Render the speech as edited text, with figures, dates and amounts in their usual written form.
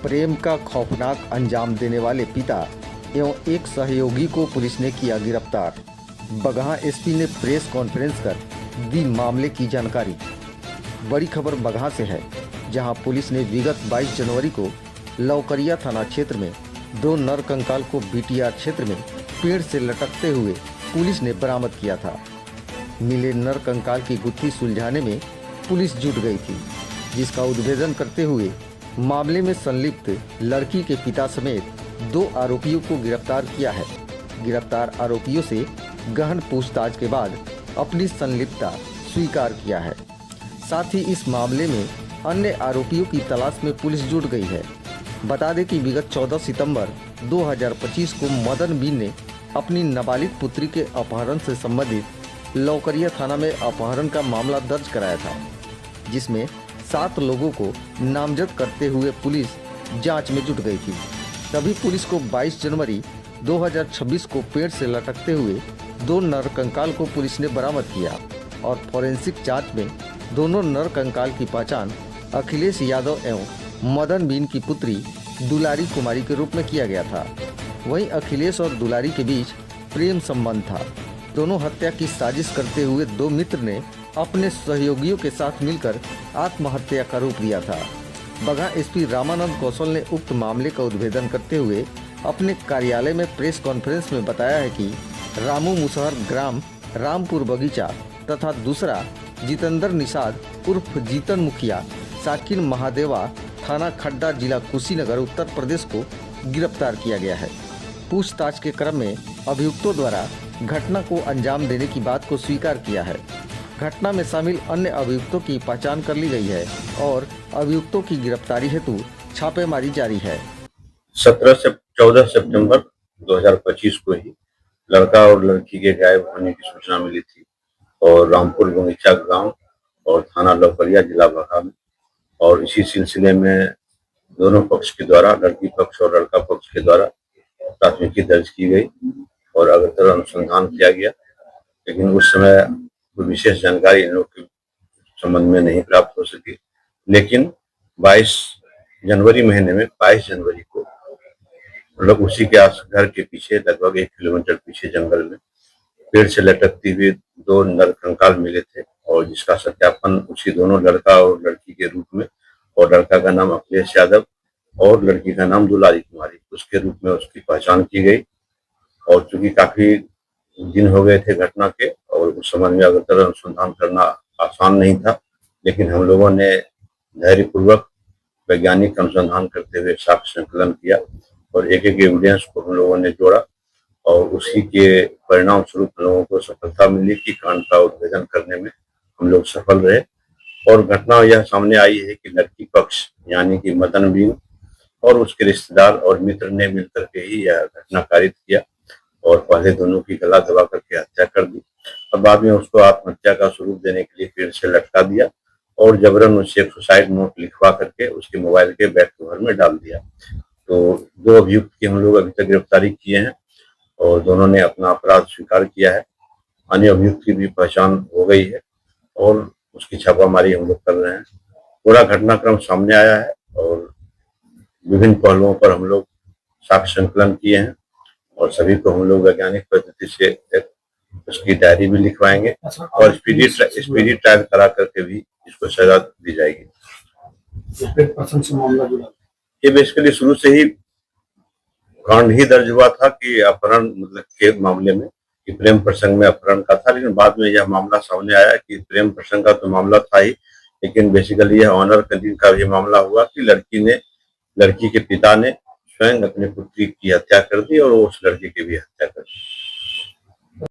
प्रेम का खौफनाक अंजाम देने वाले पिता एवं एक सहयोगी को पुलिस ने किया गिरफ्तार। बगहा एसपी ने प्रेस कॉन्फ्रेंस कर दी मामले की जानकारी। बड़ी खबर बगहा से है, जहां पुलिस ने विगत 22 जनवरी को लौकरिया थाना क्षेत्र में 2 नर कंकाल को बीटीआर क्षेत्र में पेड़ से लटकते हुए पुलिस ने बरामद किया था। मिले नर कंकाल की गुत्थी सुलझाने में पुलिस जुट गई थी, जिसका उद्भेदन करते हुए मामले में संलिप्त लड़की के पिता समेत 2 आरोपियों को गिरफ्तार किया है। गिरफ्तार आरोपियों से गहन पूछताछ के बाद अपनी संलिप्तता स्वीकार किया है। साथ ही इस मामले में अन्य आरोपियों की तलाश में पुलिस जुट गई है। बता दें कि विगत 14 सितंबर 2025 को मदन बीन ने अपनी नाबालिग पुत्री के अपहरण से संबंधित लौकरिया थाना में अपहरण का मामला दर्ज कराया था, जिसमें 7 लोगों को नामजद करते हुए पुलिस जांच में जुट गई थी। तभी पुलिस को 22 जनवरी 2026 को पेड़ से लटकते हुए 2 नर कंकाल को पुलिस ने बरामद किया और फॉरेंसिक जांच में दोनों नर कंकाल की पहचान अखिलेश यादव एवं मदन बीन की पुत्री दुलारी कुमारी के रूप में किया गया था। वहीं अखिलेश और दुलारी के बीच प्रेम संबंध था। दोनों हत्या की साजिश करते हुए 2 मित्र ने अपने सहयोगियों के साथ मिलकर आत्महत्या का रूप लिया था। बगहा एसपी रामानंद कौशल ने उक्त मामले का उद्भेदन करते हुए अपने कार्यालय में प्रेस कॉन्फ्रेंस में बताया है कि रामू मुसहर ग्राम रामपुर बगीचा तथा दूसरा जितेंद्र निषाद उर्फ जीतन मुखिया साकिन महादेवा थाना खड्डा जिला कुशीनगर उत्तर प्रदेश को गिरफ्तार किया गया है। पूछताछ के क्रम में अभियुक्तों द्वारा घटना को अंजाम देने की बात को स्वीकार किया है। घटना में शामिल अन्य अभियुक्तों की पहचान कर ली गई है और अभियुक्तों की गिरफ्तारी हेतु छापेमारी जारी है। 17 से 14 सितंबर 2025 को ही लड़का और लड़की के गायब होने की सूचना मिली थी और रामपुर बगीचा गांव और थाना लौकरिया जिला बगहा में, और इसी सिलसिले में दोनों पक्ष के द्वारा, लड़की पक्ष और लड़का पक्ष के द्वारा प्राथमिकी दर्ज की गई और अग्रतर अनुसंधान किया गया। लेकिन उस समय कोई विशेष जानकारी इन लोग के संबंध में नहीं प्राप्त हो सकी। लेकिन 22 जनवरी महीने में 22 जनवरी को लोग उसी के घर के पीछे लगभग 1 किलोमीटर पीछे जंगल में पेड़ से लटकती हुई 2 नर कंकाल मिले थे, और जिसका सत्यापन उसी दोनों लड़का और लड़की के रूप में, और लड़का का नाम अखिलेश यादव और लड़की का नाम दुलारी कुमारी, उसके रूप में उसकी पहचान की गई। और चूंकि काफी दिन हो गए थे घटना के और उस संबंध में अग्रतर अनुसंधान करना आसान नहीं था, लेकिन हम लोगों ने धैर्यपूर्वक वैज्ञानिक अनुसंधान करते हुए साक्ष्य संकलन किया और एक एक एविडेंस को हम लोगों ने जोड़ा, और उसी के परिणाम स्वरूप हम लोगों को सफलता मिली कि कांड का उद्भेदन करने में हम लोग सफल रहे। और घटना यह सामने आई है कि लड़की पक्ष यानी कि मदन बीन और उसके रिश्तेदार और मित्र ने मिलकर के ही यह घटना कारित किया और पहले दोनों की गला दबा करके हत्या कर दी। अब बाद में उसको आत्महत्या का स्वरूप देने के लिए पेड़ से लटका दिया और जबरन उससे एक सुसाइड नोट लिखवा करके उसके मोबाइल के बैक कवर में डाल दिया। तो 2 अभियुक्त की हम लोग अभी तक गिरफ्तारी किए हैं और दोनों ने अपना अपराध स्वीकार किया है। अन्य अभियुक्त की भी पहचान हो गई है और उसकी छापामारी हम लोग कर रहे हैं। पूरा घटनाक्रम सामने आया है और विभिन्न पहलुओं पर हम लोग साक्ष्य संकलन किए हैं और सभी को हम लोग वैज्ञानिक पद्धति से एक उसकी डायरी भी लिखवाएंगे और स्पीडी ट्रायल करा करके भी इसको सजा दी जाएगी। ये बेसिकली शुरू से ही कांड ही दर्ज हुआ था कि अपहरण मतलब के मामले में कि प्रेम प्रसंग में अपहरण का था, लेकिन बाद में यह मामला सामने आया कि प्रेम प्रसंग का तो मामला था ही, लेकिन बेसिकली यह ऑनर किलिंग का भी मामला हुआ कि लड़की के पिता ने स्वयं अपनी पुत्री की हत्या कर दी और उस लड़की की भी हत्या कर दी।